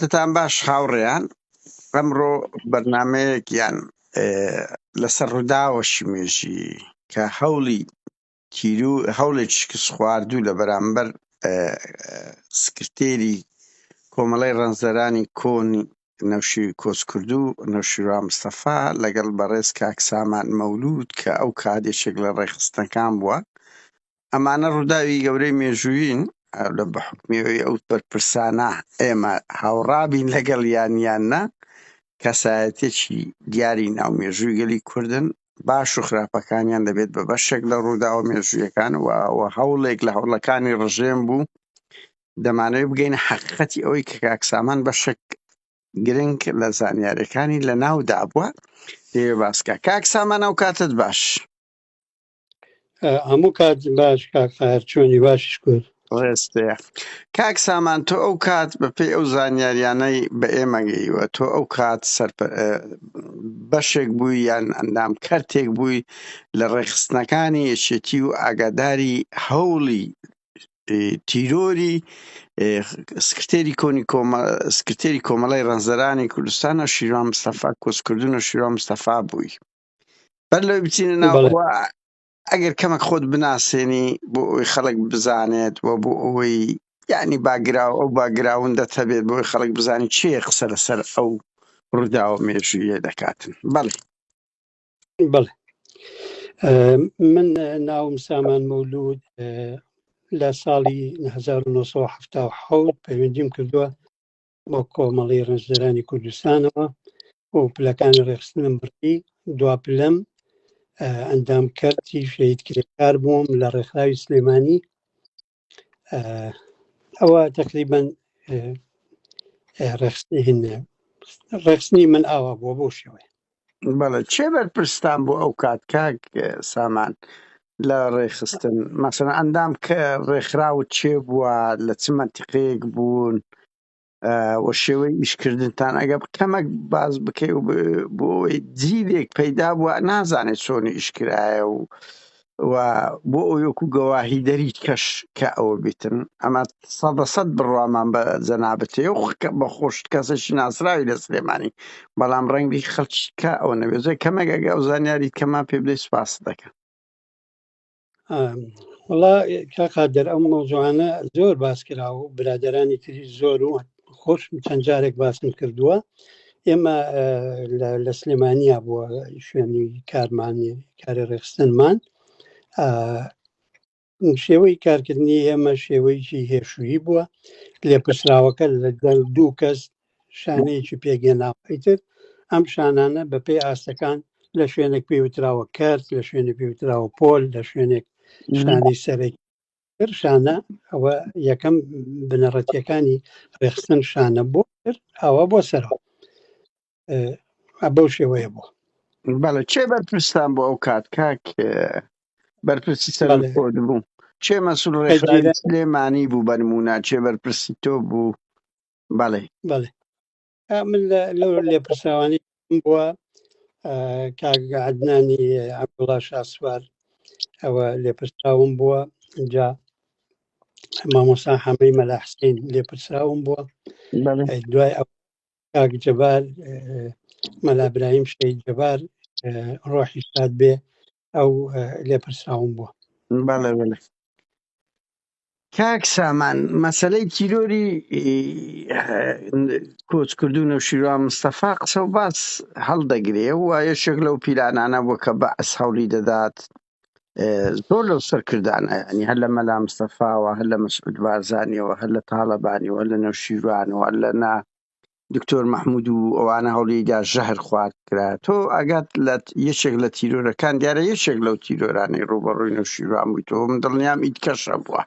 تتان باش خاوڕێیان ئەمڕۆ بەرنامەیەکیان لەسەر ڕووداوەشی مێژی کە هەوڵێکی شکست خواردوو لە بەرامبەر سکرتێری کۆمەڵەی ڕەنزەرانی کۆنی نەوشی کۆچکردوو نەوشیروان مستەفا لەگەڵ بەڕێز کاک سامان مەولود کە ئەو کاتێشێک لە ڕێخستنەکان بووە. ئەمانە ڕووداوی گەورەی مێژووین لە بە حکمیەوەی ئەو بەرپرسانە ئێمە هاوڕابین لەگەڵ یانیاننا کەسایەتێکی دیاری ناو مێژووی گەلی کوردن باش و خراپەکانیان دەبێت بە بەشێک لە ڕووداوە مێژوویەکان و هەوڵێک لە هەوڵەکانی ڕژێم بوو دەمانەوێت بگەینە حەقیقەتی ئەوەی کە کاک سامان بەشێک گرنگ لە زانیاریەکانی لە ناودا بووە دەیەوێ باسکە. کاک سامان ئەو کاتت باش. هەموو کات باش کاک خایر چۆنی باشیش کرد ڕێستەیە. کاک سامان تۆ ئەو کات بەپێی ئەو زانیاریانەی بە ئێمە گەیوە تۆ ئەو کات بەشێک بووی یان ئەندام کەرتێک بووی لە ڕێخستنەکانی یەکێتی و ئاگاداری هەوڵی تیرۆری سکرتێری کۆمەڵەی ڕەنزەرانی کوردستان نەوشیروان مستەفا کۆچکردوو نەوشیروان مستەفا بووی. بەر لەوەی بچینە ناوەوە ئەگەر کەمێک خۆت بناسێنی بۆ ئەوەی خەڵک بزانێت و بۆ ئەوەی یعنی ئەو باگراوندەت هەبێت بۆ ئەوەی خەڵک بزانی چیە قسە لەسەر ئەو ڕووداوە مێژوویە دەکاتن. بەڵێ من ناوم سامان مەولود لە ساڵی 1970 پەیوەندیم کردووە بۆ کۆمەڵەی ڕەنزەرانی کوردستانەوە و پلەکانی ڕێخستنم بڕی دواپلەم ئەندام کەرتی شەهیدکرێکار بووم لە ڕێکخراوی سلێمانی. ئەوە تقریبەن ڕێخستنی من ئاوا بووە بۆ شێوەیە. بەڵێ چێ بەرپرستان بۆ ئەو کات کاک سامان لە ڕێخستن مەسەڵەن ئەندام کە ڕێکخراوت چێ بووە لە چ مەنتیقەیەک بوون و شێوەی ئیشکردنتان ئەگەر کەمێک باز بکەی و بۆ ئەوەی جیلێک پەیدا بووە نازانێت چۆنی ئیشکرایە و بۆ ئەو وەکو گەواهی دەری کەش کە ئەوە بیتن ئەمە 100% بڕوامان بە جەنابەتێ و بە خۆش کەسێکی ناسراوی لە سلێمانی بەڵام ڕەنگی خەڵکی کە ئەوە نەبێت کەمێک ئەگە ئەو زانیاری کەما پێ بدەی سوپاس دەکەن. وەڵا کاکادەر ئەم مەوزوعانە زۆر باس کراوە و برادەرانی تری زۆر و خۆش چەند جارێک باسم کردووە. ئێمە لە سلێمانیا بووە شوێنی کارمانی کاری ڕێخستنمان. شێوەی کارکردنی ئێمە شێوەیەکی هێشویی بووە. لێپرسراوەکە لە دوو کەس شانەیەکی پێگەێناوەی تر ئەم شانانە بەپێی ئاستەکان لە شوێنێک پێوتراوە کەرت لە شوێنێک پێوتراوە پۆل لە شوێنێک شانەی سەرێکی شانە ئەوە یەکەم بنەڕەتیەکانی ڕێخستن شانە بۆ ئەوە بۆ سەرەوە بەو شێوەیە بووە. بەڵێ چێ بەرپرسان بۆ ئەو کات کاک بەرپرسی سەر خۆت بوو چێ مەسوول ڕێکخراوی سلێمانی بوو بەنمونە چێ بەرپرسی تۆ بوو؟ بەڵێ من لەو لێپرساوانی بووە کاک عەدنانی عەبدوڵڵا شاسوار ئەوە لێپرسراوم بووە. اینجا مامۆستا حەمەی مەلا حوسێن لێپرسراوم بووە. دوای ئەو کاک جەبار مەلا ئیبراهیم شەهید جەبار ڕۆحی شاد بێ ئەو لێپرسراوم بووە. بەڵێ کاک سامان مەسەلەی تیرۆری کۆچکردوو نەوشیروان مستەفا قسە و باس هەڵدەگرێ و یەکێک لەو پیلانانە بووە کە بەعس هەوڵی دەدات زۆر لەو سەرکردانە ینی هەر لە مەلا مستەفاوە هەر لە مەسعود بارزانیەوە هەر لە تاڵەبانیەوە هەر لە نەوشیروانەوە هەر لە دکتۆر مەحموود و ئەوانە هەوڵیدا ژەهر خوارد کرا. تۆ ئەگات لە یەکێک لە تیرۆرەکان دیارە یەکێک لەو تیرۆرانەی ڕوبەڕووی نەوشیروان بوویتەوە من دڵنیام ئیت کەشە بووە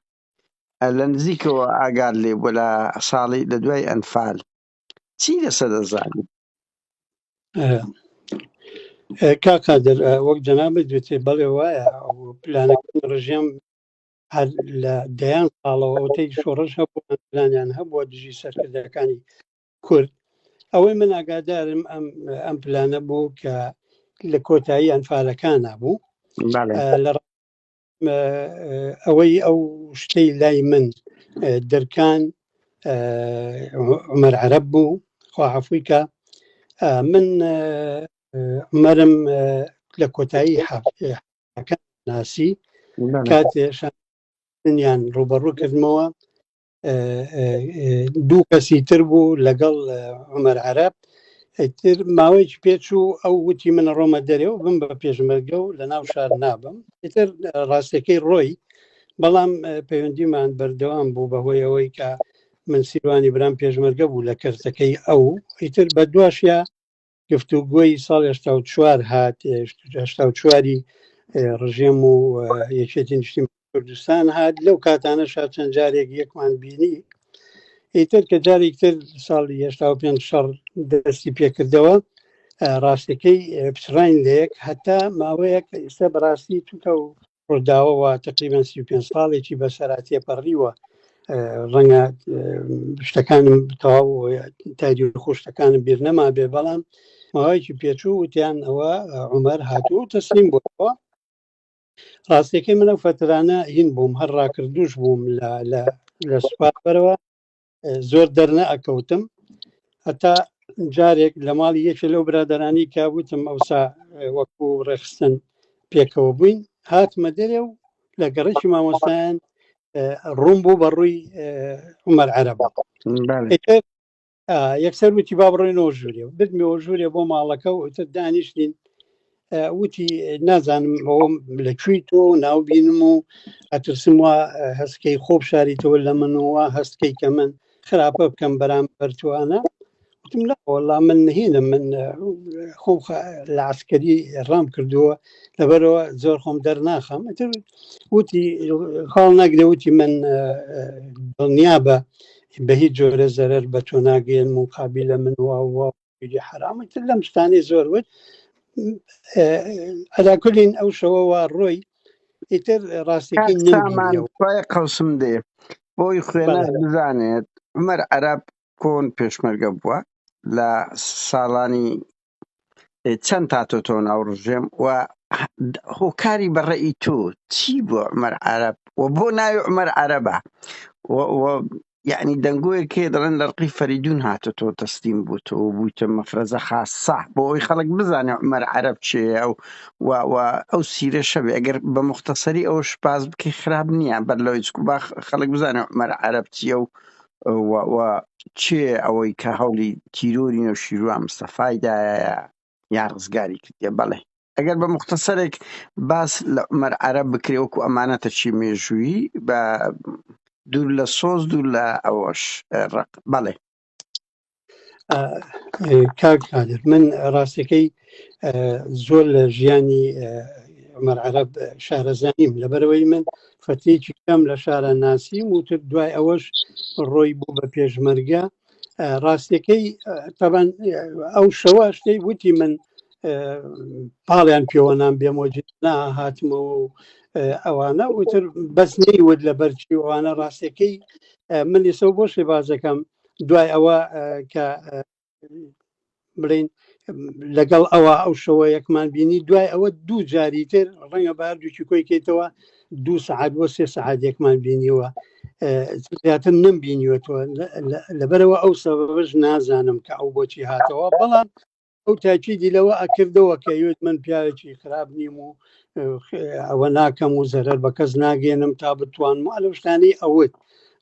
لە نزیکەوە ئاگار لێ بووە لە ساڵی لە دوای ئەنفال چی لەسەر دەزانی؟ کاکادەر وەک جەنابەت دوێتێ بەڵێ وایە پلانەکەی ڕژێم هەر لە دەیان ساڵەوە ئەوتەی شۆڕش هەبوو پلانیان هەبووە دژی سەرکردەکانی کورد. ئەوەی من ئاگادارم ئەم پلانە بوو کە لە کۆتایی ئەنفالەکانە بوو ئەوەی ئەو شتەی لای من دەرکان عمەر عەرەب بوو خوا عەفوی کە من عمەرم لە کۆتایی حەکەم ناسی کاتێ شانیان ڕوبەڕوو کردمەوە دوو کەسی تر بوو لەگەڵ عمەر عەرەب تر ماوەیەکی پێچوو ئەو وتی من ڕۆمە دەرێ و بم بە پێشمەرگە و لە ناو شار نابم تر ڕاستەکەی ڕۆی بەڵام پەیوەندیمان بەردەوام بوو بەهۆی ئەوەی کە من سیروانی برام پێشمەرگە بوو لە کەرتەکەی ئەو ئیتر بە دواشە گفتوگۆی ساڵ 84 هات 84 ڕژێم و یەکێتی نیشتیمانی کوردستان هات لەو کاتانە چەند جارێک یەکمان بینی ئیتر کە جارێکتر ساڵی 85 شەڕ دەستی پێکردەوە ڕاستەکەی پچڕین لەیەک هەتا ماوەیەک ئێستا بەڕاستی توکە و ڕووداوەوە تقریبان 35 ساڵێکی بەسەراتی پەڕیوە ڕەنگە شتەکانم تەواو تاریخ خۆشتەکانم بیر نەما بێ بەڵام ماوەیەکی پێچوو وتیان ئەوە عومەر هاتووە تەسلیم بووەوە ڕاستەکەی منە فترانە هین بووم هەر ڕاکردوش بووم لە سوپاربەرەوە زۆر دەرنە ئەکەوتم هەتا جارێک لە ماڵی یەکێ لەو برادرانی کابوتم ئەوسا وەکو ڕێخستن پێکەوە بووین هاتمە دەرێ و لە گەڕێکی مامۆستایان ڕوون بوو بە ڕووی عومەر عەرەب یەکسەر وتی با بڕۆینەوە ژوورێ و بردمەوە ژوورێ بۆ ماڵەکە و ئیتر دانیشتین وتی نازانم ئەوم لەکوێی تۆ ناو بینم و ئەترسم وە هەستکەی خۆب شاریتەوە لە منەوە هەستکەی کە من خراپە بکەم بەرامبەر توانە وتم لا وەڵا من نهێنم من خۆم لە عسکەری ڕام کردووە لەبەرەوە زۆر خۆم دەرناخەم وتی خاڵ ناگرێ وتی من دڵنیا بە هیچ جۆرە زەرەر بە تۆ ناگەێن مقابل لە من وە حرامتر لەم شتانەی زۆر وت ئەلاکولین ئەو شەوەوە ڕۆی ئیتر ڕاستەکەی نەمبینیەوە قەوسم دێ بۆی خوێنە بزانێت عومەر عەرەب کۆن پێشمەرگە بووە لە ساڵانی چەند تاتۆ تۆ ناو ڕژێم و هۆکاری بەڕێی تۆ چی بووە عومەر عەرەب و بۆ ناوی عومەر عەرەبە یعنی دەنگۆیەکێ دەڵێن لەرقی فەریدون هاتە تۆ تەسلیم بووتەوە و بوویتە مەفرەزە خاسە بۆ ئەوی خەڵک بزانێ عومەر عەرەب چێە و ئەو سیرە شەبێ ئەگەر بە مختصری ئەوش باز بکەی خراپ نییە بەر لەوەی چکو با خەڵک بزانێ عومەر عەرەب چییە و چێ ئەوەی کە هەوڵی تیرۆری نەوشیروان مستەفایدایە یا ڕزگاری کردیە بەڵێ ئەگەر بە مختصرێک باس لە عومەر عەرەب بکرێ وەکو ئەمانەتە چی مێژووی بە دوور لە سۆز دوور لە ئەوەش بەڵێ کاک قادر من ڕاستەکەی زۆر لە ژیانی عومەر عەرەب شارەزانیم لەبەرەوەی من فەتێکی کەم لە شارە ناسیم و تر دوای ئەوەش ڕۆی بوو بە پێشمەرگە ڕاستەکەی تەبەن ئەو شەوە شتەی وتی من پاڵیان پێوەنان بێمۆجد هاتمەوە و ئەوانە وتر بەس نەیوت لە بەرچی ئەوانە ڕاستەکەی من لێسەو بۆ شێبازەکەم دوای ئەوە کە بڵین لەگەڵ ئەوە ئەو شەوە یەکمان بینی دوای ئەوە دوو جاری تر ڕەنگە باردووکی کۆی کەیتەوە 2 سەعات بۆ 3 سەعات یەکمان بینیوە زیاتر نەمبینیوەتەوە لەبەرەوە ئەو سەبەبش نازانم کە ئەو بۆچی هاتەوە بەڵام ئەو تاکیدی لەوە ئەکردەوە کە یوت من پیاوێکی خراپ نیم و ئەوە ناکەم و زەرەر بە کەس ناگەێنم تا بتوانم و لەو شتانەی ئەوت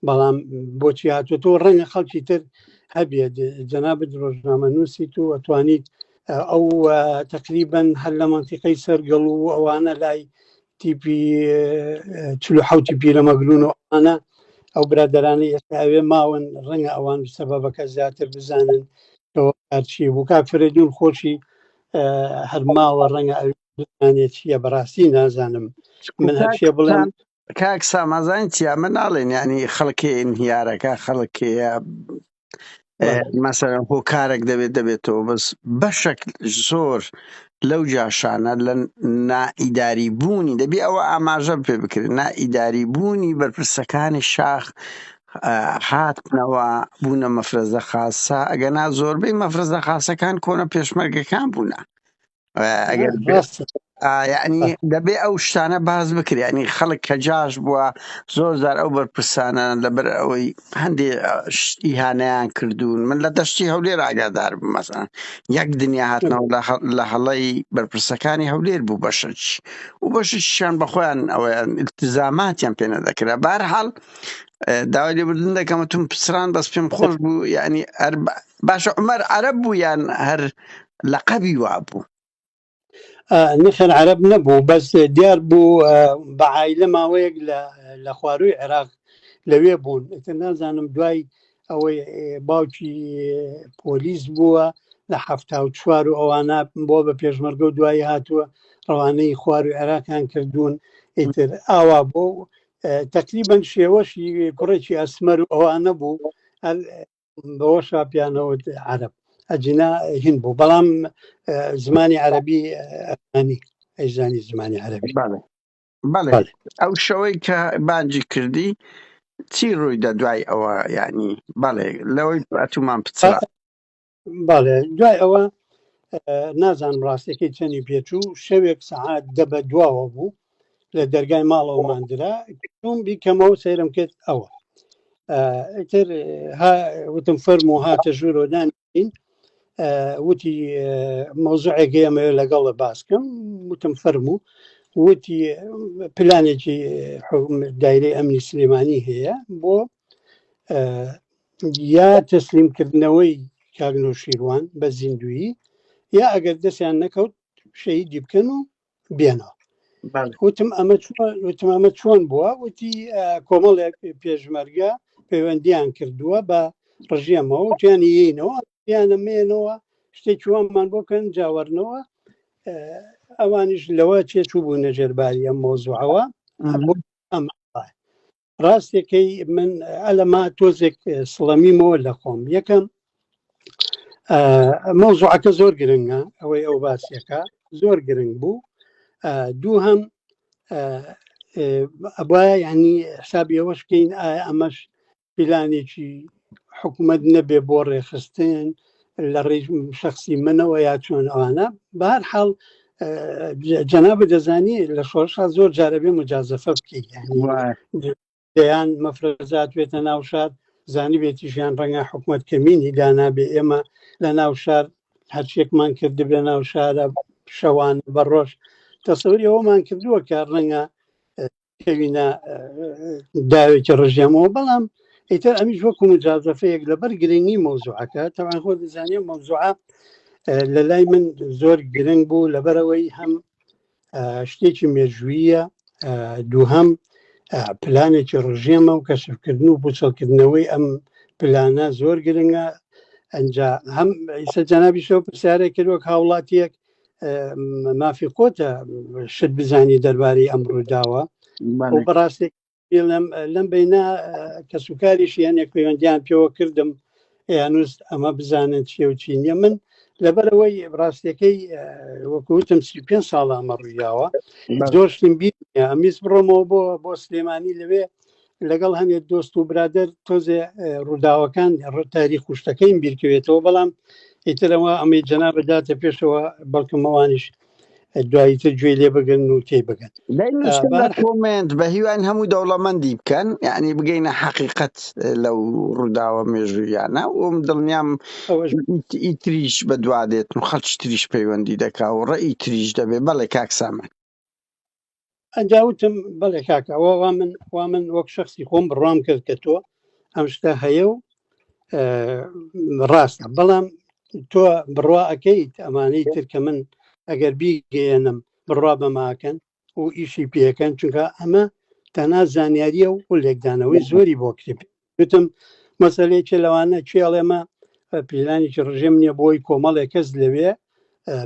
بەڵام بۆچی هاتوۆ ڕەنگە خەڵکی تر هەبێت جەنابەت ڕۆژنامە نووسیت و ئەتوانیت ئەو تقریبا هەر لە منتیقەی سەرگەڵ و ئەوانە لای تیپی 47 پیرەمەگرون و ئەوانە ئەو برادرانی ئێستاوێ ماون ڕەنگە ئەوان سەبەبەکە زیاتر بزانن چی بوو کاک فەریدون خۆشی هەرماوە ڕەنگە ئەوێت چیە بەڕاستی نازانم من هەرچیە بڵێم کاک سامازان چیا من ناڵێن ینی خەڵکی انهیارەکە خەڵکەیە مەسەرەن هۆکارێک دەبێتەوە بەس بەشێک زۆر لەو جاشانە لە نائیداری بوونی دەبێ ئەوە ئاماژە پێ بکرێت نائیداری بوونی بەرپرسەکانی شاخ هاتنەوە بوونە مەفرەزە خاسە ئەگەنا زۆربەی مەفرەزە خاسەکان کۆنە پێشمەرگەکان بوونە ئەگەر یعنی دەبێ ئەو شتانە باز بکرێ، ینی خەڵک کە جاش بووە زۆر زار ئەو بەرپرسانە لەبەر ئەوەی هەندێ ئیهانەیان کردوون. من لە دەشتی هەولێر ئاگادار بووم، مەسەڵەن یەک دنیا هاتنەوە لە هەڵەی بەرپرسەکانی هەولێر بوو بەشەچ و بەشیان بەخۆیان ئەویان التزاماتیان پێ نەدەکرا. بەهەرحاڵ داوای لێبوردن دەکەمەتون پسران بەس پێم خۆش بوو، یعنی باشە عومەر عەرەب بوو یان هەر لەقەبی وا بوو؟ نخێن عەرەب نەبوو، بەس دیار بوو بە عایلە ماوەیەک لە خواروی عێراق لەوێ بوون. ئیتر نازانم دوای ئەوەی باوکی پۆلیس بووە لە 74 و ئەوانە بۆ بە پێشمەرگە و دوایی هاتووە ڕەوانەی خواروی عێراقیان کردوون. ئیتر ئاوا بۆ تقریبەن شێوەشی کوڕێکی ئەسمەر و ئەوانە بوو، بەوە شاپیانەوە عەرەب ئەجنا هین بوو، بەڵام زمانی عەرەبی ئەیزانی زمانی عەرەبی. بەڵێ ئەو شەوەی کە بانجی کردی چی ڕوویدا دوای ئەوە؟ یعنی بەڵێ لەوەی ئەتومان پچرا. بەڵێ دوای ئەوە نازانم ڕاستەکەی چەندی پێچوو، شەوێک سەعات 10 بوو لە دەرگای ماڵەوە ماندرا چۆن بیکەمەوە سەیرم کرد ئەوە ئیتر وتم فەرموو هاتە ژوورۆدانین وتی مۆزوعێکی ئەمەوێ لەگەڵە باسکەم، وتم فەرموو، وتی پلانێکی دایرەی ئەمنی سلێمانی هەیە بۆ یا تەسلیمکردنەوەی کاک نەوشیروان بە زیندویی، یا ئەگەر دەستیان نەکەوت شەهیدی بکەن و بێنەوە. وتم ئەمە چۆن بووە؟ وتی کۆمەڵێک پێشمەرگە پەیوەندیان کردووە بە ڕژێمەوە و توانیینەوە یانەمێنەوە شتێکی وانمان بۆکەن جاوەرنەوە. ئەوانیش لەوە چێچوو بوو نەژێرباری ئەم مۆزوعەوە. ڕاستێکەی من ئەلەما تۆزێک سڵەمیمەوە لە خۆم. یەکەم مۆزوعەکە زۆر گرنگە، ئەوەی ئەو باسیەکە زۆر گرنگ بوو. دووهەم ئەبایە یعنی حسابی ئەوەش بکەین ئایا ئەمەش پلانێکی حکوومەت نەبێ بۆ ڕێخستن لە ڕێژ شەخصی منەوە یا چۆن ئەوانە. بەهەرحاڵ جەنابە دەزانی لە شۆڕشا زۆر جارە بێ مجازەفە بکەیت، دەیان مەفرەزات بێتە ناو شار، زانی بێتیشیان ڕەنگە حکوومەت کەمینی دانابێ. ئێمە لە ناو شار هەرچێکمان کرد بێ ناو شارە شەوان بەڕۆژ تەسەوری ئەوەمان کردووە کە ڕەنگە کەوینە داوێکی ڕژێمەوە. بەڵام ئیتر ئەمیش وەکو مجازەفەیەک لەبەر گرنگی مۆزوعەکە تەوان خۆ دەزانێ مۆزوعە لە لای من زۆر گرنگ بوو لەبەرەوەی هەم شتێکی مێژوویە، دووهەم پلانێکی ڕژێمە و کەشفکردن و بوچەڵکردنەوەی ئەم پلانە زۆر گرنگە. ئەنجا هەم ئیسە جەنابی شەو پرسیارێک کردووە هاوڵاتیەک مافی قۆتە شت بزانی دەربارەی ئەم ڕووداوە و بەڕاستێک لەم بینە کەسوکاریشی هەنێک پەیوەندیان پێوە کردم یانوست ئەمە بزانن چیە و چی نییە. من لەبەرەوەی ڕاستیەکەی وەکوتم 35 ساڵ ئەمە ڕوویاوە، زۆر شتم بیر ئەمیز بڕۆمەوە بۆ سلێمانی لەوێ لەگەڵ هەندێک دۆست و برادەر تۆزێ ڕووداوەکان تاریخ خوشتەکەیم بیرکەوێتەوە. بەڵام ئیترەوە ئەمەی جەناب بداتە پێشەوە بەڵکم ئەوانیش دواییتر گوێ لێ بگەن و تێ بگەن. کۆمنت بە هیوان هەموو دەوڵەمەندی بکەن، یعنی بگەینە حەقیقەت لەو ڕووداوە مێژوویانە وم دڵنیام ئیتریش بە دوادێت و خەڵکی تریش پەیوەندی دەکا و ڕێی تریش دەبێ. بەڵێ کاک سامان ئەنجاوتم بەڵێ کاکە وا من وەک شخصی خۆم بڕام کرد کە تۆ ئەم شتە هەیە و ڕاستە، بەڵام تۆ بڕوا ئەەکەیت ئەمانەی تر کە من ئەگەر بیگەێنم بڕوا بەماکەن و ئیشی پێەکەن، چونکە ئەمە تەنها زانیاریە و لێکدانەوەی زۆری بۆ کرد. وتم مەسەلەیەکی لەوانە کوێڵێمە پلانێکی ڕژێم نییە بۆی کۆمەڵێک کەس لەوێ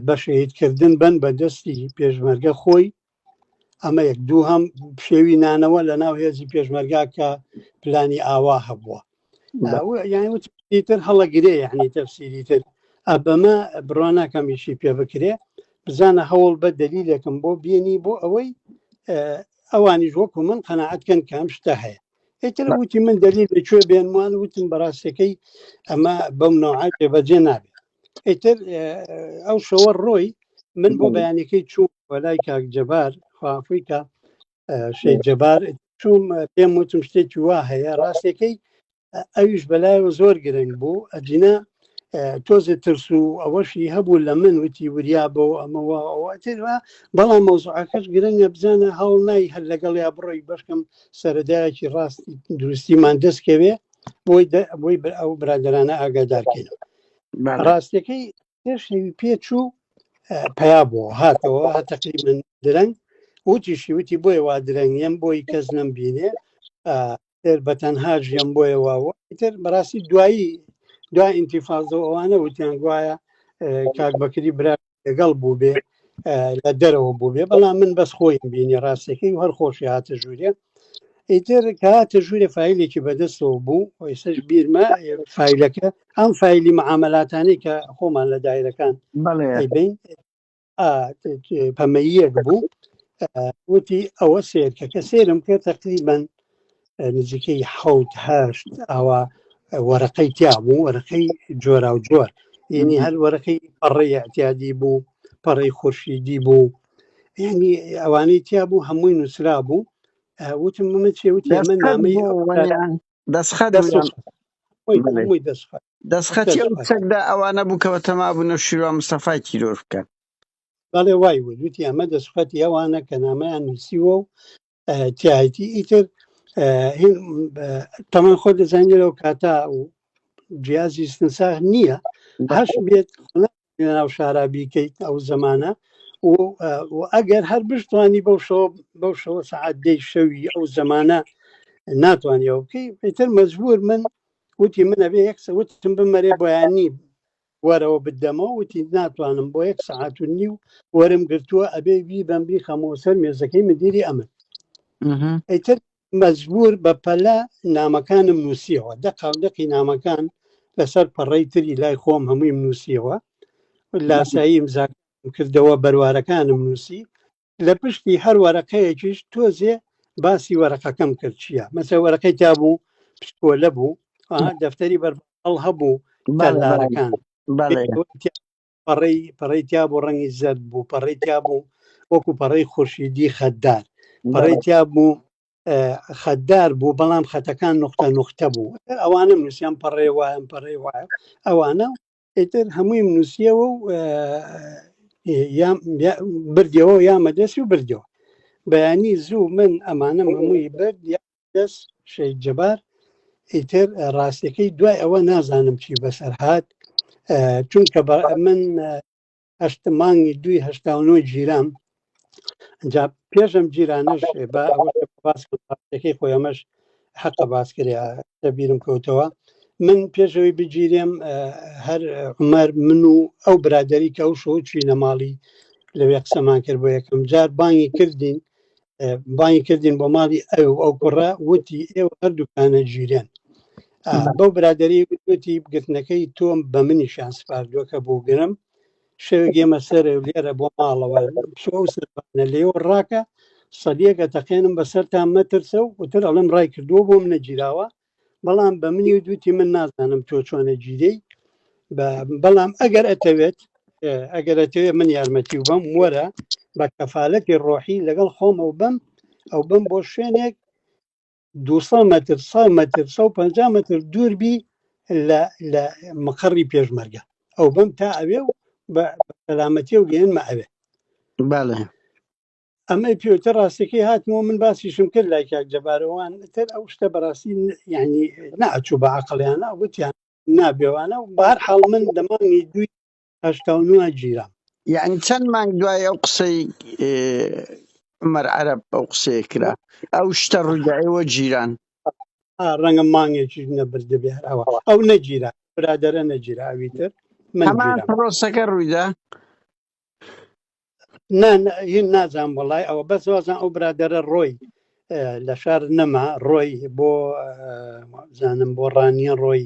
بە شەهیدکردن بن بە دەستی پێشمەرگە خۆی. ئەمە یەک. دوو هەم شێوی نانەوە لە ناو هێزی پێشمەرگا کە پلانی ئاوا هەبووە. یانی وتر هەڵەگرێ یعنی تەفسیری تر ئەبەمە بڕوا ناکەمیشی پێ بکرێ بزانە هەوڵ بە دەلیلێکم بۆ بینی بۆ ئەوەی ئەوانیش وەکو من قەناعەتکەن کە ئەم شتە هەیە. ئیتر وتی من دەلیل لەکوێ بێنمان، وتم بەڕاستەکەی ئەمە بەم نەوعە بەجێ نابێت. ئیتر ئەو شەوە ڕۆی من بۆ بەیانەکەی چوو وەلای کاک جەبار خوافووی کە شەید جەبار چووم پێم وتم شتێکی وا هەیە ڕاستەکەی ئەویش بەلایەوە زۆر گرنگ بوو ئەجینە تۆزە ترس و ئەوەشی هەبوو لە من وتی وریا بۆ ئەمەوەترەوە بەڵام مەوزوعەکەش گرنگە بزانە هەوڵ نای هەر لەگەڵ یا بڕۆی بەشکەم سەرەدایەکی ڕاستی دروستیمان دەستکەوێ بۆی ئەو برادرانە ئاگادارکەینەوە ڕاستەکەی شەوی پێچوو پیا بۆ هاتەوە تقریبا درەنگ وتیشی وتی بۆی وا درەنگیم بۆی کەس نەمبینێ بەتەنها ژیان بۆیەوە تر بەڕاستی دوای ئینتیفاازەوە ئەوانە وتیان گوایە کاک بەکری برا لەگەڵ بوو بێ لە دەرەوە بوو بێ بەڵام من بەس خۆیم بینی ڕاستەکەی هەر خۆشی هاتە ژوورێ ئیتر کە هاتە ژوورێ فایلێکی بەدەستەوە بوو ئێسش بیرمە فایلەکە ئەم فایلی معاملاتانەی کە خۆمان لە دایرەکان بین پەمەیەک بوو وتی ئەوە سێرکە کە سێرم کرد تقریبا نزیکەی حوت هەشت ئەوە وەرەقەی تیا بوو وەرەقەی جۆرا و جۆر یعنی هەر وەرەقەی پەڕەی احتیادی بوو پەڕەی خورشیدی بوو یعنی ئەوانەی تیا بوو هەمووی نووسرا بوو وتم من چێوتی ئەمە نامەی دەستخەتی ئەوسەکدا ئەوانە بوو کەەوە تەما بوو نەوشیروە مستەفای تیرۆر بکەن بەڵێ وای وتی ئەمە دەستخەتی ئەوانە کە نامەیان نووسیوە و تایەتی ئیتر تەمان خۆ دەزانێتەوە کاتا و جیازی استنساخ نییە هەش بێت ناو شارە بیکەیت ئەو زەمانە و ئەگەر هەر بشتوانی بەو شەوە سەعات دەی شەوی ئەو زەمانە ناتوانیەوە بکەی ئیتر مەجبور من وتی منە بێ وتم بمەرێ بۆیانی وەرەوە بدەمەوە وتی ناتوانم بۆ 1 سەعات و نیو وەرم گرتووە ئەبێ وی بەمبی خەمەوە سەر مێزەکەی مدیری ئەمن ئیتر مەجبور بە پەلە نامەکانم نووسیەوە دەقی نامەکان لەسەر پەڕەی تری لای خۆم هەمووی نووسیەوە لاسایی ئیمزاکم کردەوە بەروارەکانم نووسی لە پشتی هەر وەرەقەیەکیش تۆزێ باسی وەرەقەکەم کرد چییە مەسە وەرەقەی تا بوو پشتۆلە بوو دەفتەری بەربەڵ هەبوو تەلارەکان پەڕەی تیا بوو ڕەنگی زەرد بوو پەڕەی تیا بوو وەکو پەڕەی خورشیدی خەددار پەڕەی تیا بوو خەددار بوو بەڵام خەتەکان نقطە نقطە بوو ئەوانە نووسیان پەڕێ وایە پەڕێ وایە ئەوانە ئیتر هەمووی نووسیەوە و بردیەوە یامەدەست و بردەوە بەیانی زوو من ئەمانە هەمووی برد دەست شەید جەبار ئیتر ڕاستەکەی دوای ئەوە نازانم چی بەسەر هات چونکە من مانگی 2 جیران جا پێشم جیرانش بە باسەکەی خۆی ئەمەش حەقە باسکرێ دەبیرم کەوتەوە من پێشەوەی بگیرێم هەر عومەر من و ئەو برادەری کە ئەو شۆ چوینە ماڵی لەوێ قسەمان کرد بۆ یەکەم جار بانگی کردین بۆ ماڵی ئەو کوڕە وتی ئێوە هەردووکانە گیرێن بەو برادەری وتی بگرتنەکەی تۆم بە منیشان سپاردووە کە بۆ گرم شەوێک ئێمە سەر لێرە بۆ ماڵەوە سەربانە لێوە ڕاکە سەدیەکە تەقێنم بەسەرتان مەترسە و وتر ئەڵم ڕای کردووە بۆ منە گیراوە بەڵام بە منی و دوتی من نازانم تۆ چۆنە گیرەی بەڵام ئەگەر ئەتەوێت من یارمەتی و بەم وەرە بە کەفالەتی ڕۆحی لەگەڵ خۆمە و بەم بۆ شوێنێک 200 متر 100 متر 150 متر دووربی لە مەقڕی پێشمەرگە ئەو بەم تا ئەوێ و بە سەلامەتی و گەێنمە ئەوێ ئەمە پێوتە ڕاستەکەی هاتمەوە من باسیشم کرد لای کاک جەبارەوان تر ئەو شتە بەڕاستی یعنی ناچوو بە عەقڵیانە وتیان نابێوانە و بە هەر حاڵ من دەمانی 2 جیران یعنی چەند مانگ دوای ئەو قسەی عومەر عەرەب ئەو قسەیە کرا ئەو شتە ڕووداوە جیران ڕەنگە مانگێکی نەبردە بێرەوە ئەو نەگیرا برادەرە نەگیراوی تر هەمان پرۆسەکە ڕوویدا هین نازان وڵای ئەوە بەس وازان ئەو برادەرە ڕۆی لە شار نەما ڕۆی بۆ زانم بۆ ڕانیە ڕۆی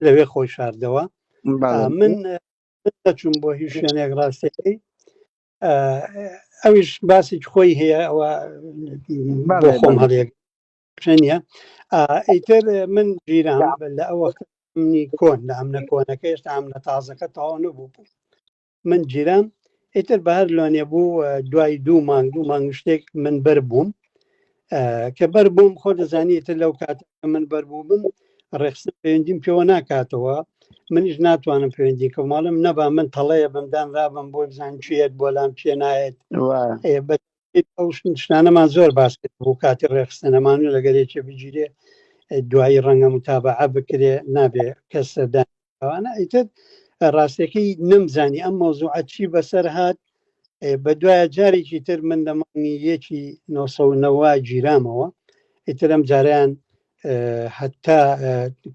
لەوێ خۆی شاردەوە من چوون بۆ هیچ شوێنێک ڕاستەکەی ئەویش باسی خۆی هەیە ئەوە بۆ خۆم هەڵێک نیە ئیتر من گیران لە ئەو وەختنی کۆن لە ئەمنە کۆنەکە هێشتا ئەمنە تازەکە تەواو نەبوو من گیران ئیتر بەهر لۆنێ بوو دوای 2 مانگ شتێک من بەربووم کە بەربووم خۆ دەزانیتر لەو کاتە من بەربووبم ڕێخستن پەیوەندیم پێوە ناکاتەوە منیش ناتوانم پەیوەندی کەماڵم نەبا من تەڵەیە بەمدانرابم بۆ بزان کوێت بۆ لام پێ نایەت ئەو شتانەمان زۆر باس کرد بوو کاتی ڕێخستنەمانوو لەگەرێکێ بگیرێ دوایی ڕەنگە متابعە بکرێ نابێ کەس سەردانوانە ئیتر ڕاستەکەی نەمزانی ئەم مۆزوعەت چی بەسەر هات بە دوایە جارێکی تر من دەمانی 1990 گیرامەوە ئیتر ئەم جاریان حتا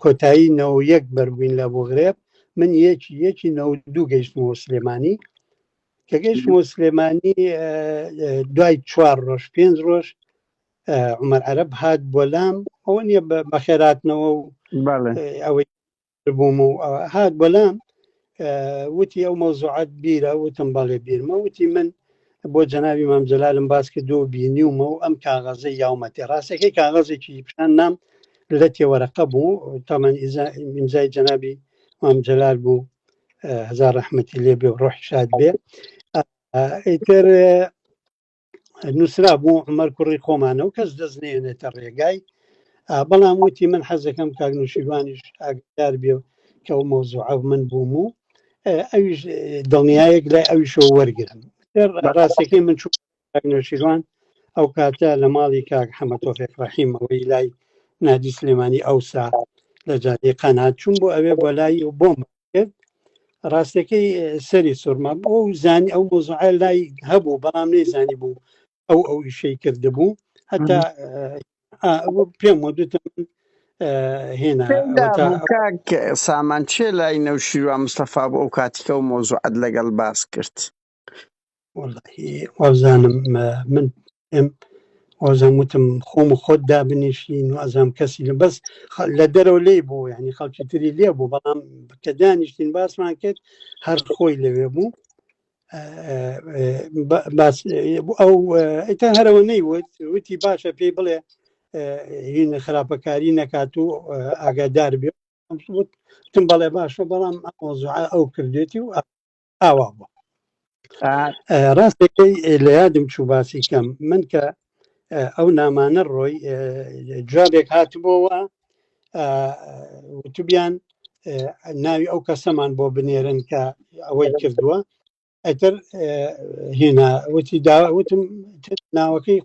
کۆتایی 91 بەربووین لە بۆ غرێب من 92 گەیشتمەوە سلێمانی کە گەیشتمەوە سلێمانی دوای 4 ڕۆژ 5 ڕۆژ عومەر عەرەب هات بۆ لام ئەوە نییە بە خێراتنەوە و ئەوەی بووم و هات بۆ لام وتی ئەو مەوزوعات بیرە وتم بەڵێ بیرمە وتی من بۆ جەنابی مام جەلالم باس کردو بینیومە و ئەم کاغەزەی یاومەتی ڕاستەکەی کاغەزێکی پیشان نام لە تێوەرەقە بوو تامان ئیمزای جەنابی مام جەلال بوو هەزار ڕەحمەتی لێ بێ و ڕۆحی شاد بێ ئیتر نووسرا بوو عومەر کوڕی خۆمانە و کەس دەست نێنێتە ڕێگای بەڵام وتی من حەزەکەم کاک نووشیروانیش ئاگادار بێ کە ئەو مەوزوعە من بووم و ئەویش دڵنیایەک لای ئەویشەوە وەرگرم ڕاستەکەی من چوو کاک نووشیروان ئەو کاتە لە ماڵی کاک حەمەد تۆفیق ڕەحیمەوەی لای نادی سلێمانی ئەوسا لە جادەی قەنات چوون بۆ ئەوێ بۆ لای و بۆم کرد ڕاستەکەی سەری سوورما بۆ زانی ئەو مۆزوعە لای هەبوو بەڵام نەیزانی بوو ئەو ئیشەی کردبوو هەتا پێم وەدوتم هێنا سامان چێ لای نەوشیروان مستەفا بۆ ئەو کاتیکە و مۆزوعەت لەگەڵ باس کرد وەزانم من ئۆزەم وتم خۆم و خۆت دابنیشین و ئەزام کەسی لە بەس لە دەرەوە لێ بوو یعنی خەڵکی تری لێ بوو بەڵام کە دانیشتین باسمان کرد هەر خۆی لەوێ بوو ئەو ئیتر هەرەوە نەیوت وتی باشە پێی بڵێ هین خراپەکاری نەکات و ئاگادار بێ وتم بەڵێ باشە بەڵام مۆزوعە ئەو کردێتی و ئاوا بوو ڕاستەکەی لە یادم چوو باسی کەم من کە ئەو نامانە ڕۆی جوابێک هاتبووەوە وتوبیان ناوی ئەو کەسەمان بۆ بنێرن کە ئەوەی کردووە ئەتر هێنا وتی داوتم ناوەکەی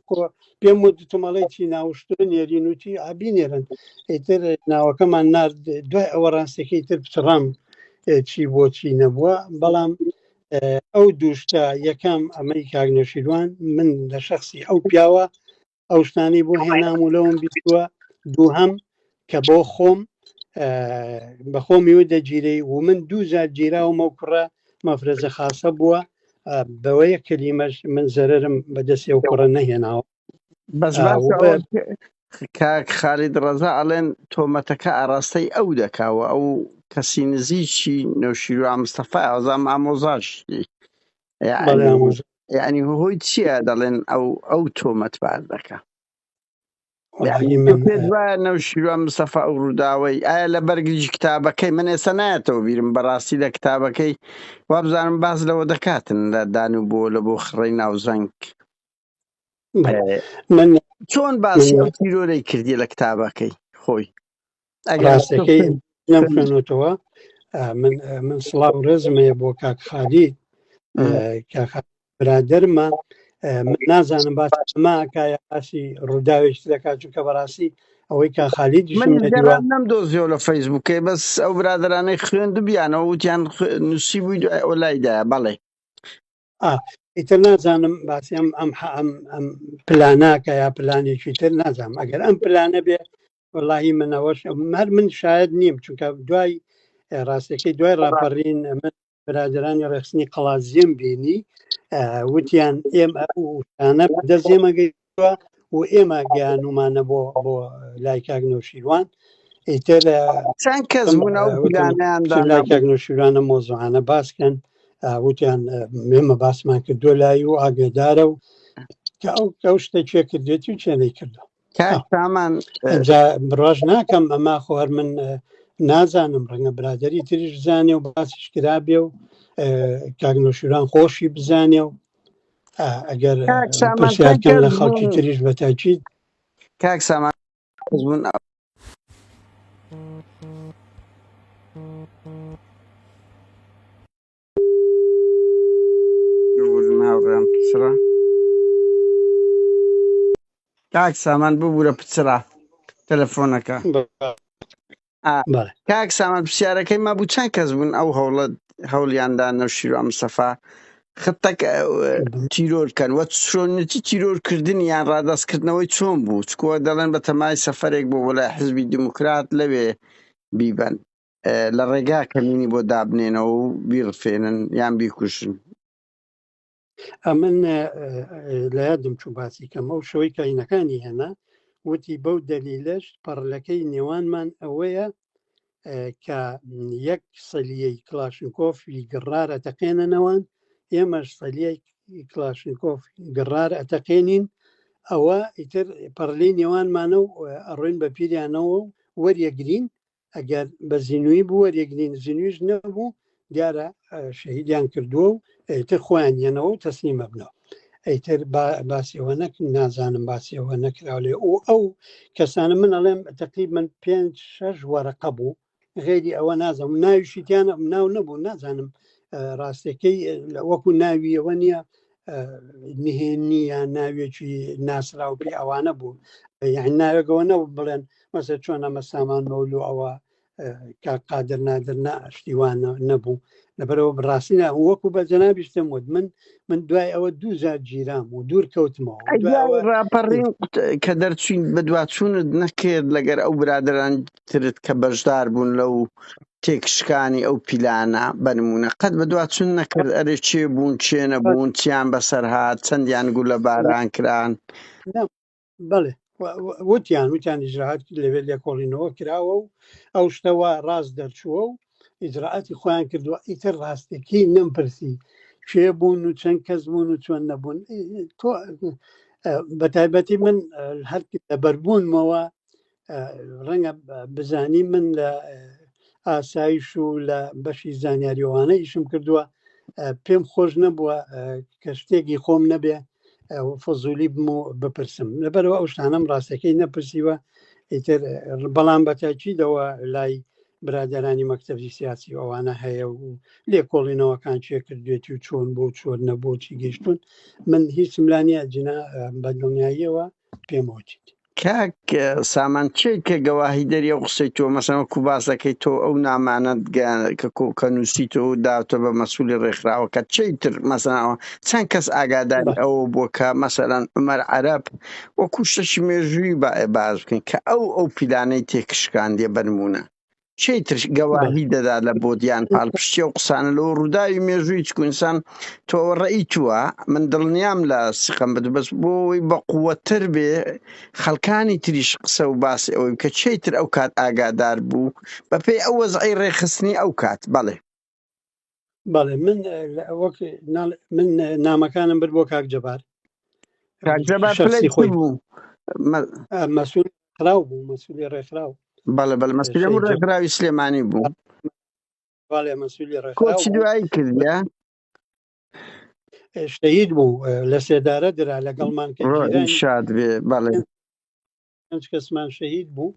پێم وتمەڵی چی ناوشتر نێرین وتی ئابینێرن ئیتر ناوەکەمان نرد دوای ئەوە ڕاستەکەی تر پچڕام چی بۆچی نەبووە بەڵام ئەو دووشتە یەکەم ئەمەی کاک نووشیروان من لە شخصی ئەو پیاوە ئەو شتانی بۆ هێنام و لەوم بیستووە دووهەم کە بۆ خۆم بە خۆمی و دەگیرەی و من 2000 گیراومە و کوڕە مەفرەزە خاسە بووە بەوەیە کەلیمەش من زەررم بەدەستی ئەو کوڕە نەهێناوە کاک خالید ڕەزا ئەڵێن تۆمەتەکە ئاراستەی ئەو دەکاوە ئەو کەسی نزیکی نەوشیروان مستەفا ئازام ئامۆزاشی یعنی هۆی چییە دەڵێن ئەو تۆمەت بار دەکا پێت وایە نەوشیروان مستەفا ئەو ڕووداوەی ئایا لە بەرگریی کتابەکەی من ئێستا نایەتەوە بیرم بەڕاستی لە کتابەکەی وابزانم باز لەوە دەکاتن لە دانوبووە لە بۆ خڕی ناوزەنگ چۆن باسی ئەو تیرۆرەی کردی لە کتابەکەی خۆی ڕاستەکەی نەمخوێنێتەوە من سڵاو ڕێزمەیە بۆ کاک خالید برادەرمە من نازانم باسما کایە باسی ڕووداوێکی دەکات چونکە بەڕاستی ئەوەی کە خالیدی من نەمدۆزیەوە لە فەیسبووکەی بەس ئەو برادرانەی خوێندبیانەوە وتیان نووسی بووی ئەو لایدایە بەڵێ ئیتر نازانم باسی ئەم پلاناکە یا پلانێکی تر نازانم ئەگەر ئەم پلانە بێ وەڵاهی منەوەش هەر من شاید نیم چونکە دوای ڕاستەکەی دوای ڕاپەڕین من برادرانی ڕێخستنی قەڵازیم بینی وتیان ئێمە شانە دەستێمەگەیتوە و ئێمە گیانومانە بۆ لای کاک نەوشیروان ئیتر چەند کەس بوون لای کاک نەوشیروانە مۆزوعانە باسکەن وتیان ئێمە باسمان کردووە لای و ئاگادارە و کە ئەو شتە کوێ کردێتی و چێنەی کردو بڕۆژ ناکەم ئەما خۆر من نازانم ڕەنگە برادری تریش زانێ و باسیش کرابێ و کاک نوشیران خۆشی بزانێ و ئەگەر کاک سامان پرسیارکەن چەند لە کەس خەڵکی بوون تریش بە تاکید کاک سامان کەس بوون هاوڕێیان پچڕە کاک سامان ببوورە پچڕە تەلەفۆنەکە بەڵێ کاک سامان پرسیارەکەی ما بوو چەند کەس بوون ئەو هەوڵیاندا نەوشیر و مستەفا خطەکە تیرۆرکەن وە چۆنەتی تیرۆرکردنی یان ڕادەستکردنەوەی چۆن بوو چکووە دەڵێن بە تەمای سەفەرێک بۆ وەلای حزبی دیموکرات لەوێ بیبەن لە ڕێگا کەمینی بۆ دابنێنەوە و بیڕفێنن یان بیکوژن ئەمن لە یادم چوو باسی کەم ئەو شەوەی کاینەکانی هێنا وتی بەو دەلیلەش پەڕلەکەی نێوانمان ئەوەیە کە یەک سەلیەی کلاشنکۆفی گڕار ئەتەقێننەوەن ئێمەش سەلیای کلاشنکۆف گڕار ئەتەقێنین ئەوە ئیتر پەڕلەی نێوانمانە و ئەڕۆین بە پیریانەوە و وەریەگرین ئەگەر بە زیینوی بوو وەریەگرین زیینویش نەبوو دیارە شەهیدیان کردووە و ئیتر خۆیان هێنەوە و تەسلیمە بنەوە ئەیتر باسیەوە نەک نازانم باسیەوە نەکراولێ و ئەو کەسانە من ئەڵێم تقریبا 5-6 وەرەقە بوو غێری ئەوە نازانم ناویشیتیانە ناو نەبوو نازانم ڕاستەکەی وەکو ناوی ئەوە نییە نهێنی یان ناوێکی ناسرااو پێ ئەوانە بوو یان ناوێکەوە نەبوو بڵێن مەسە چۆن ئەمە سامان مەولو ئەوە قادر نادر ناشتیوان نەبوو لەبەرەوە بڕاستینە وەکو بە جەنابیشتم وت من دوای ئەوە 2000 گیرام و دوور کەوتمەوە ڕاپەڕین کە دەرچوین بە دوچوونت نەکرد لەگەر ئەو برادران ترت کە بەشدار بوون لەو تێکشکانی ئەو پیلانە بەنمونە قەت بە دوچون نەکرد ئەرێ چێ بوون چێ نەبوون چیان بەسەرهات چەندیان گول لە باران کران بەڵێ وتیان ئیجراعات لەوێ لێکۆڵینەوە کراوە و ئەو شتەوە ڕاست دەرچووە و ئیجراعاتی خۆیان کردووە ئیتر ڕاستەکەی نەمپرسی کوێ بوون و چەند کەس بوون و چۆن نەبوون بە تایبەتی من هەر لەبەربوونمەوە ڕەنگە بزانی من لە ئاسایش و لە بەشی زانیاریەوانە ئیشم کردووە پێم خۆش نەبووە کە شتێکی خۆم نەبێ فزولی بم و بپرسم لەبەرەوە ئەو شتانەم ڕاستەکەی نەپرسیوە ئیتر بەڵام بەتاکیدەوە لای برادرانی مەکتەبی سیاسی ئەوانە هەیە و لێکۆڵینەوەکان چێ کردوێتی و چۆن بۆ چۆن نەبوو چی گەشتون من هیچم لانیە جنا بەدڵنیاییەوە پێمەوتیت کاک سامان چێ کە گەواهی دەریە قسەی تۆ مەسەڵەن کوباسەکەی تۆ ئەو نامانەت کە نووسی تۆ داوتە بە مەسئولی ڕێکخراوە کە چیتر مەسەڵەن چەند کەس ئاگاداری ئەوە بووە کە مەسەڵەن عومەر عەرەب وەکو شتێکی مێژووی باز بکەین کە ئەو پیلانەی تێکشکاندێ بەنمونە چیتر گەواهی دەدا لە بۆ دییان پاڵپشتی و قسانە لەوە ڕووداوی مێژووی چکوئینسان تۆ ڕێی تووە من دڵنیام لە سقم بد بەس بۆی بە قووەتر بێ خەڵکانی تریش قسە و باسی ئەوەی کە چیتر ئەو کات ئاگادار بوو بەپێی ئەو وەزعی ڕێخستنی ئەو کات بەڵێ بەڵێ من نامەکانم برد بۆ کاک جەبار بوو مەسئول ڕاو بوو مەسئولی ڕێکخراو بەڵێ مەسئولی ڕێکخراوی سلێمانی بوو بەڵێ مەسئولی ڕێکخراو کۆچی دوایی کردیا شەهید بوو لە سێدارە درا لەگەڵمان کە شاد بێ بەڵێ کەسمان شەهید بوو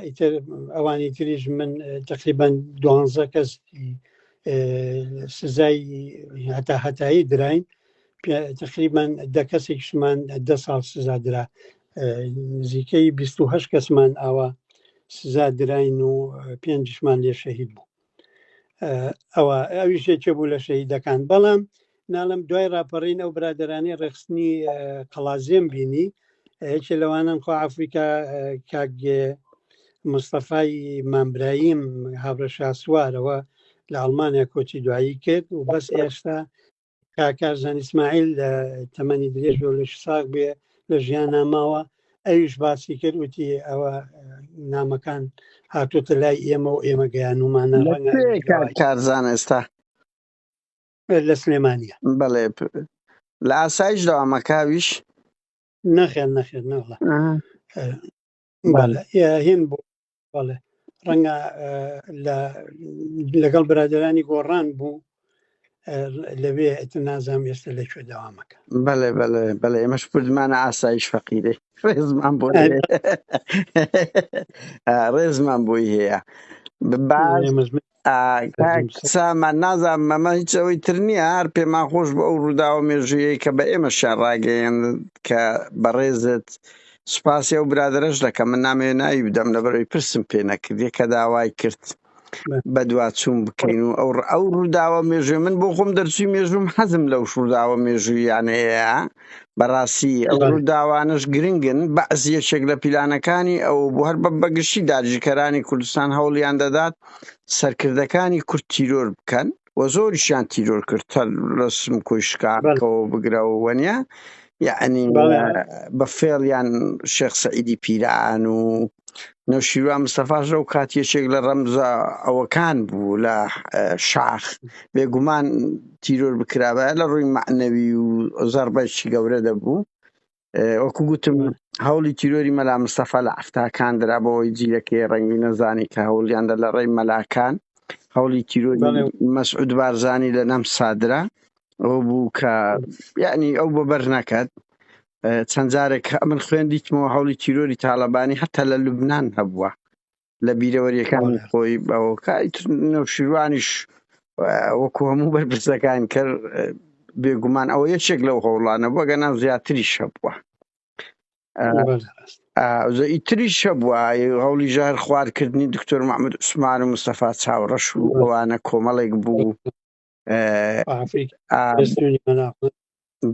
ئیتر ئەوانی تریژ من تقریبا 12 کەس سزای هەتایی دراین تقریبا 10 کەسێکشمان 10 ساڵ سزا درا نزیکەی 28 کەسمان ئاوا سزا دراین و 5شمان لێ شەهید بوو ئەوە ئەویشێکێ بوو لە شەهیدەکان بەڵام ناڵم دوای راپەڕین ئەو برادرانی ڕێخستنی قەڵازێم بینی یەکێ لەوانن خۆ ئەفریقا کاگێ مستەفای مامبرایم هاوڕە شاسوارەوە لە ئەڵمانیا کۆچی دوایی کرد و بەس ئێستا کاکارزان ئیسماعیل لە تەمەنی درێژ لە ساغ بێ لە ژیان ناماوە ئەویش باسی کرد وتی ئەوە نامەکان هاتوۆتە لای ئێمە و ئێمە گەیانومانە کارزان ئێستا لە سلێمانیە بەڵێ لە ئاسایش داوامەکاویش نەخێن نەوڵە هێن بوو بەڵێ ڕەنگە لەگەڵ برادرانی گۆڕان بوو لەوێ نازانم ئێستا لەکوێ داوامەکە. بەڵێ بەڵێ بەڵێ ئێمەش پردمانە ئاسایش فەقیرەی ڕێزمان بۆ ڕێزمان بۆی هەیە باش سامان نازانم مەمە هیچ ئەوەی تر نییە هەر پێمان خۆش بە ئەو ڕووداوە مێژویەی کە بە ئێمەشیان ڕاگەیەن کە بەڕێزت سوپاسی ئەو برادرەش دەکەم من نامێ ناوی بدەم لەبەرەوەی پرسم پێ نەکردێ کە داوای کرد بە دواتچوون بکەین و ئەو ڕووداوە مێژوێ من بۆ خۆم دەرچووی مێژوم حەزم لەو ڕووداوە مێژوویان هەیە بەڕاستی ئەو ڕووداوانش گرنگن بەعز یەکێک لە پیلانەکانی ئەو بۆ هەر بەگشتی داریژکەرانی کوردستان هەوڵیان دەدات سەرکردەکانی کورد تیرۆر بکەن و زۆریشیان تیرۆر کرد ڕسم کوشکاکەەوە بگرەوە وەنیە یعنی بە فێڵیان شێخ سەعیدی پیران و نەوشیروان مستەفاش ئەو کاتیەکێک لە ڕەمزە ئەوەکان بوو لە شاخ بێگومان تیرۆر بکرابە لە ڕووی معنەوی و زەربەیکی گەورە دەبوو وەکو گوتم هەوڵی تیرۆری مەلا مستەفا لە ئەفتاکان درا بەوەی جیرەکەی ڕەنگی نەزانی کە هەوڵیاندا لە ڕێی مەلاکان هەوڵی تیرۆری مەسعود بارزانی لە نەم سادرا ئەو بوو کە یعنی ئەو بەبەر نەکات چەند جارێک من خوێندیتمەوە هەوڵی تیرۆری تاالبانی حتا لە لوبناان هەبووە لە بیرەوەریەکانی خۆی بەەوە نەوشیروانیش وەکو هەموو بەرپرسەکان کرد بێگومان ئەوە یەکێک لەو هەوڵانە بووە گەناو زیاتری شەبووە ئیتری شەبووە هەوڵی ژار خواردکردنی دکتۆر محمود عوسمان و مستەفا چاوڕەش و ئەوانە کۆمەڵێک بوو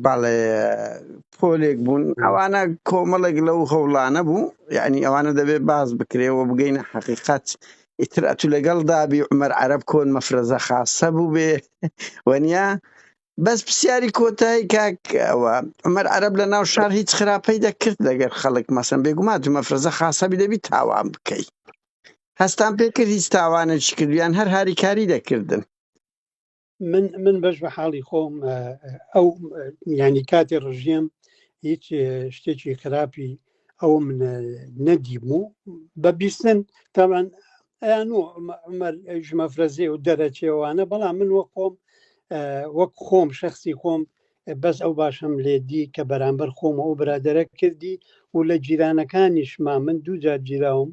بەڵێ پۆلێک بوون ئەوانە کۆمەڵێک لەو هەوڵانە بوو یعنی ئەوانە دەبێت باز بکرێەوە بگەینە حقیقەت ئیترەت و لەگەڵ دابی عومەر عەرەب کۆن مەفرەزە خاسە بوو بێ وەنیا بەس پرسیاری کۆتایی کاکەوە عومەر عەرەب لە ناو شار هیچ خراپەی دەکرد لەگەر خەڵک مەسەن بێگومان تو مەفرەزە خاسەبی دەبی تاوان بکەی هەستان پێکرد هیچ تاوانێکی کردویان هەر هاریکاری دەکردن من بەش بە حاڵی خۆم ئەو ینی کاتی ڕژیم هیچ شتێکی خراپی ئەو من نەدیبوو بە بیستن تاوان ژمەفرەزێ و دەرەچێوانە بەڵام من وەک خۆم شخصی خۆم بەس ئەو باشم لێدی کە بەرامبەر خۆم ئەو برادرە کردی و لە جیرانەکانیشما من دوو جار گیراوم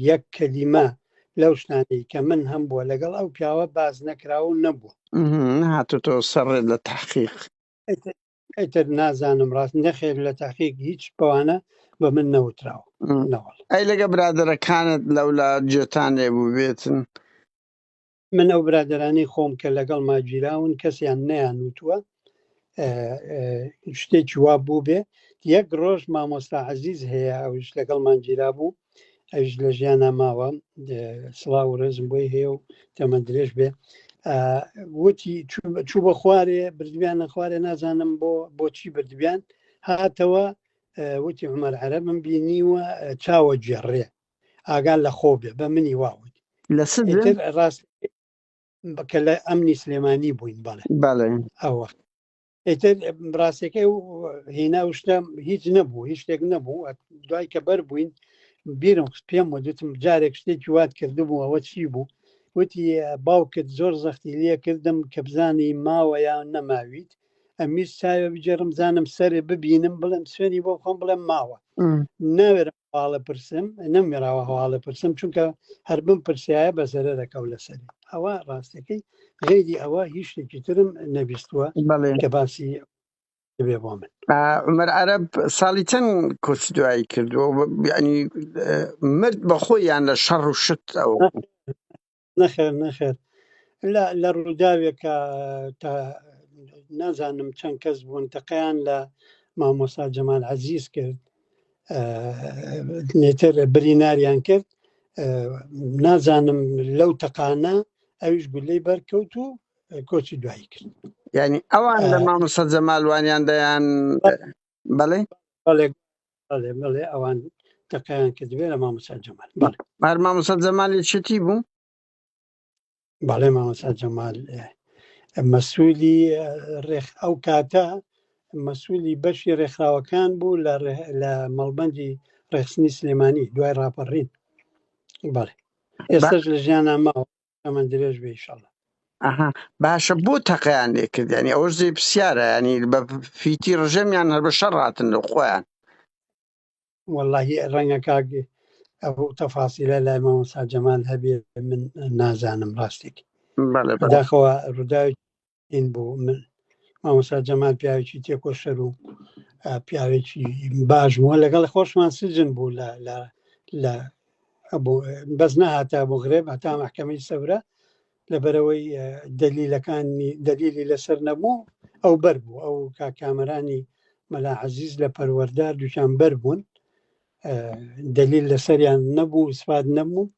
یەک کەلیمە لەو شتانەی کە من هەم بووە لەگەڵ ئەو پیاوە باز نەکراوە و نەبووە هاتوتۆ سەرێت لە تحقیق ئەتر نازانم ڕاست نەخێر لە تحقیق هیچ بەوانە بە من نەوتراوە ئەی لەگە برادرەکانت لەولا جێتان لێبوو بێتن من ئەو برادرانی خۆم کە لەگەڵ ماگیراون کەسیان نەیانوتووە شتێکی وا بوو بێ یەک ڕۆژ مامۆستا عەزیز هەیە ئەوش لەگەڵمان گیرا بوو ئەوش لە ژیانە ماوە سڵاو و ڕێزم بۆی هەیە و تەمەند درێژ بێ وتی چوو بە خوارێ بردویانە خوارێ نازانم بۆچی بردویان هاتەوە وتی عومەر عەرەبم بینیوە چاوە گێڕێ ئاگان لە خۆ بێ بە منی واوت ڕاست کە لە ئەمنی سلێمانی بووین بەڵێ ئەوە ئیتر ڕاستەکەی هێنا شتە هیچ نەبوو هیچ شتێک نەبوو دوای کە بەر بووین بیرم پێم وتم جارێک شتێکی وات کردبوو ئەوە چی بوو وتی باوکت زۆر زەختی لێ کردم کە بزانی ماوە یان نەماویت ئەمیش چاوە بجێڕم زانم سەرێ ببینم بڵێم سوێنی بۆ خۆم بڵێم ماوە ناوێرم هەواڵە پرسم نەمێراوە هەواڵە پرسم چونکە هەر بم پرسیایە بەسەرە دەکەو لەسەری ئەوە ڕاستەکەی غێری ئەوە هیچ شتێکی ترم نەبیستووە کە باسی دەبێ بۆ من عومەر عەرەب ساڵی چەند کۆچی دوایی کردووە ینی مرد بە خۆی یان لە شەڕ و شت ئەو نەخێر لە ڕووداوێکە تا نازانم چەند کەس بوون تەقەیان لە مامۆستا جەمال عەزیز کرد نێتر بریناریان کرد نازانم لەو تەقانە ئەویش گولەی بەرکەوت و کۆچی دوایی کرد یعنی ئەوان لە مامۆستا جەمالوانیان دەیان بەڵێ بەڵێ ئەوان تەقەیان کردوێ لە مامۆستا جەمال هەر مامۆستا جەمالی چێتی بوو بەڵێ مامۆستا جەمال مەسئولی ئەو کاتە مەسئولی بەشی ڕێکخراوەکان بوو لە مەڵبەندی ڕێخستنی سلێمانی دوای ڕاپەڕین بەڵێ ئێستاش لە ژیانە ماوە ئەمە درێژ بێ ئینشاڵڵا ئەها باشە بۆ تەقەیان لێ کرد ینی ئەوە زێ پرسیارە ینی بە فیتی ڕژەمیان هەر بە شەڕ هاتن لە خۆیان واللهی ڕەنگە کاگێ ئەو تەفاسیلە لای مامۆستا جەمال هەبێ من نازانم ڕاستێکی بەڵێ بەداخەوە ڕووداوی این بوو من مامۆستا جەمال پیاوێکی تێکۆشەر و پیاوێکی باش بووە لەگەڵ خۆشمان سجن بوو لە بەس نەهاتا بۆ غرێب هەتا مەحکەمەی سەورە لەبەرەوەی دەلیلی لەسەر نەبوو ئەو بەر بوو ئەو کامەرانی مەلا عەزیز لە پەروەردار دووچان بەر بوون دلیل لەسەریان نەبوو سپات نەبوو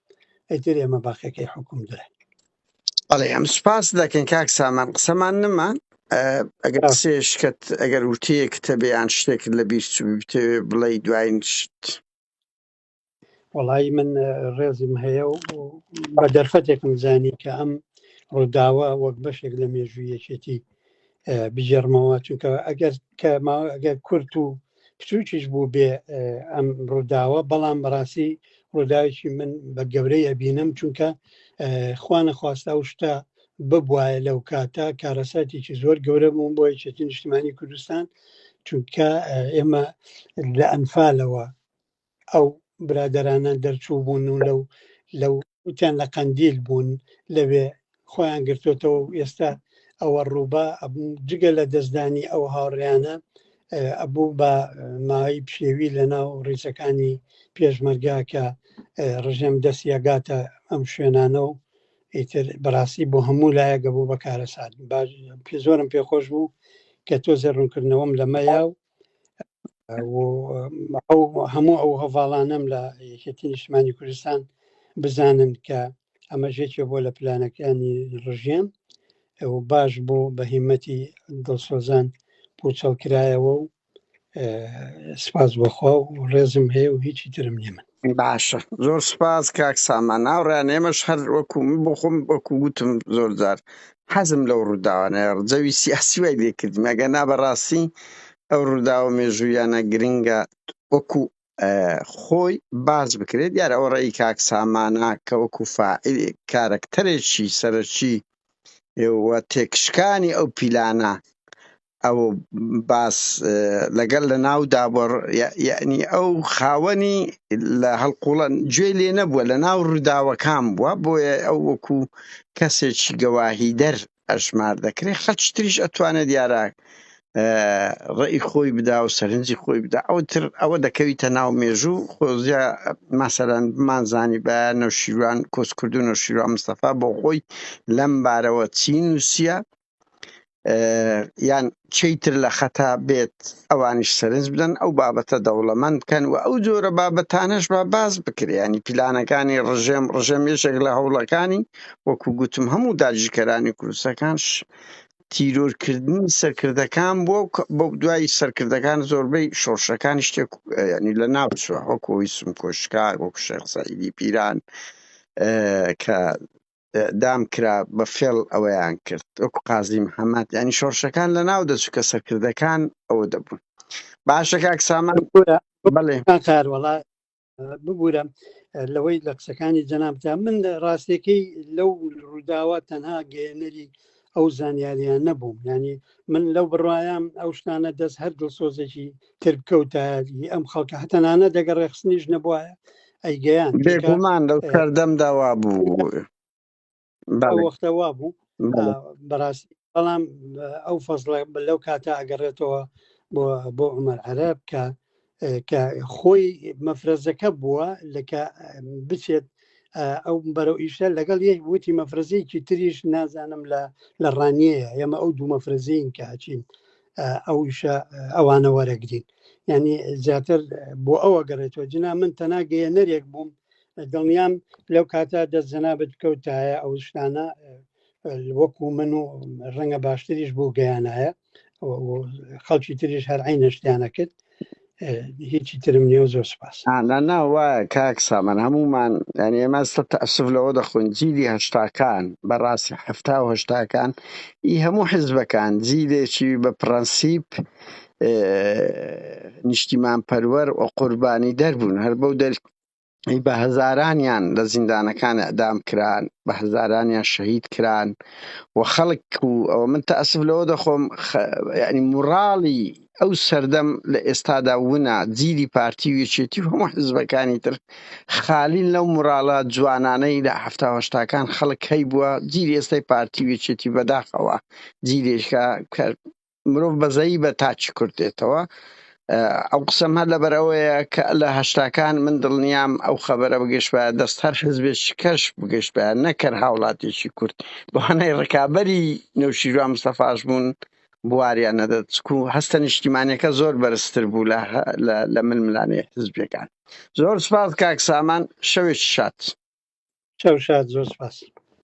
ئەیتر ئێمە باقیەکەی حکوم درا بەڵێ ئەم سوپاس دەکەین کاک سامان قسەمان نەما ئەگەر سێشکت ئەگەر وتەیە کتەبێیان شتێکت لە بیر بتەوێ بڵێ دوایین شت وەڵی من ڕێزم هەیە و بە دەرفەتێکم زانی کە ئەم ڕووداوە وەک بەشێک لە مێژوویەکێتی بژێڕمەوە چونکە ئەگەر کورت و کچووکیش بوو بێ ئەم ڕووداوە بەڵام بەڕاستی ڕووداوێکی من بە گەورەی ئەبینم چونکە خوانە خواستە و شتە ببوایە لەو کاتە کارەساتێکی زۆر گەورە بوون بۆ یەکێتی نیشتیمانی کوردستان چونکە ئێمە لە ئەنفالەوە ئەو برادرانە دەرچوو بوون و لەو وتیان لە قەندیل بوون لەوێ خۆیان گرتوتەوە و ئێستا ئەوە ڕووبا جگە لە دەستدانی ئەو هاوڕیانە ئەبوو بە ماوەی پشێوی لە ناو ڕیزەکانی پێشمەرگا کە ڕژێم دەستیاگاتە ئەم شوێنانە و ئیتر بەڕاستی بۆ هەموو لایەگە بوو بە کارەسات زۆرم پێخۆش بوو کە تۆ زەڕوونکردنەوەم لە مەیا و هەموو ئەو هەڤاڵانەم لە یەکێتی نیشتیمانی کوردستان بزانن کە ئەمە ژێکێ بۆ لە پلانەکانی ڕژێم و باش بۆ بە هیمەتی دڵسۆزان پوچەڵکرایەوە و سپاس بەخوا و ڕێزم هەیە و هیچی ترم نیە من باشە زۆر سپاس کاک سامان ناوڕیان ئێمەش هەر وەکو بۆ خۆم وەکو گوتم زۆر جار حەزم لەو ڕووداوانەیە ڕجەوی سیاسی وای لێ کردم ئەگەر نا بەڕاستی ئەو ڕووداوە مێژوویانە گرنگە وەکو خۆی باز بکرێت دیارە ئەو ڕێی کاک سامانە کە وەکو فاعیل کارەکتەرێکی سەرەکی وە تێکشکانی ئەو پیلانە ئەو باس لەگەڵ لە ناودا یعنی ئەو خاوەنی لە هەڵقوڵەن گوێ لێ نەبووە لە ناو ڕووداوەکان بووە بۆیە ئەو وەکو کەسێکی گەواهی دەر ئەژمار دەکرێت خەڵکی تریش ئەتوانێت دیارە ڕێی خۆی بدا و سەرنجی خۆی بدا ئەوە دەکەویتە ناو مێژوو خۆزیە مەسەلەن بمانزانی بە نەوشیروان کۆسکورد و نەوشیروان مستەفا بۆ خۆی لەم بارەوە چی نووسیە یان چیتر لە خەتا بێت ئەوانیش سەرنج بدەن ئەو بابەتە دەوڵەمەند بکەن و ئەو جۆرە بابەتانەش با باز بکرێ ینی پلانەکانی ڕژێمێشێک لە هەوڵەکانی وەکو گوتم هەموو داگیرکەرانی کوردستەکانش تیرۆرکردنی سەرکردەکان بۆ دوای سەرکردەکان زۆربەی شۆڕشەکانی شتێک ینی لە ناوچوە وەکۆی سم کۆشکار وەکو شێخ سەعیدی پیران کە دام کرا بە فێڵ ئەوەیان کرد وەکو قازی محەممەد ینی شۆڕشەکان لە ناو دەچوو کە سەرکردەکان ئەوە دەبوون باشە کاک سامان بڵێ کاروەڵا ببوورە لەوەی لە قسەکانی جەنابتا من ڕاستیەکەی لەو ڕووداوە تەنها گەێنەری ئەو زانیاریان نەبووم ینی من لەو بڕوایم ئەو شتانە دەست هەر دڵسۆزێکی تربکەوتایی ئەم خەڵکە هەتەنانە دەگە ڕێخستنیش نەبووە ئەیگەیان بێگومان لەو سەردەمداوا بوو وەختەوا بوو بەڕاستی بەڵام ئەو فەزڵە لەو کاتە ئەگەڕێتەوە بۆ عومەر عەرەب کە خۆی مەفرەزەکە بووە لەکە بچێت ئەو بەرەو ئیشە لەگەڵ یەک وتی مەفرەزەیەکی تریش نازانم لە ڕانیەیە ئێمە ئەو دوو مەفرەزەین کە هەچین ئەو ئیشە ئەوانە وەرەگرین ینی زیاتر بۆ ئەوە گەڕێتەوە جنا من تەنا گەیەنەرێک بووم دڵنیام لەو کاتە دەست جەنابەت کەوتایە ئەو شتانە وەکو من و ڕەنگە باشتریش بۆ گەیانایە خەڵکی تریش هەر عینە شتیانە کرد هیچی ترم نیە و زۆر سپاس ناوایە کاک سامان هەمومان ینی ئێمە تەئەسف لەوە دەخۆین جیلی هەشتاکان بەڕاستی هەفتا و هەشتاکان ئی هەموو حیزبەکان جیلێکی بە پرەنسیپ نیشتیمان پەروەر و قوربانی دەربوون هەر بەو بە هەزارانیان لە زیندانەکان ئەدام کران، بە هەزارانیان شەهید کران و خەڵک و ئەوە من تەئەسف لەوە دەخۆم ینی موڕاڵی ئەو سەردەم لە ئێستادا ونا جیلی پارتی و یەکێتی و هەموو حزبەکانی تر خالین لەو موڕاڵە جوانانەی لە هەفتا هەشتاکان خەڵک هەی بووە. جیلی ئێستای پارتی و یەکێتی بەداخەوە جیلێکە مرۆڤ بەزەیی بە تاچی کوردێتەوە. ئەو قسەم هەر لەبەرەوەیە کە لە هەشتاکان من دڵنیام ئەو خەبەرە بگەشت بە دەست هەر حزبێکی کەش بگەشت بە نەکرد هاوڵاتێکی کورد بەوانەی ڕکابەری نەوشیروان مستەفاش بوون بواریان نەدەچکو هەستە نیشتیمانیەکە زۆر بەرزتر بوو لە ململانەیە حزبەکان. زۆر سپاس کاک سامان، شەوێکی شاد. شەو شاد، زۆر سپاس.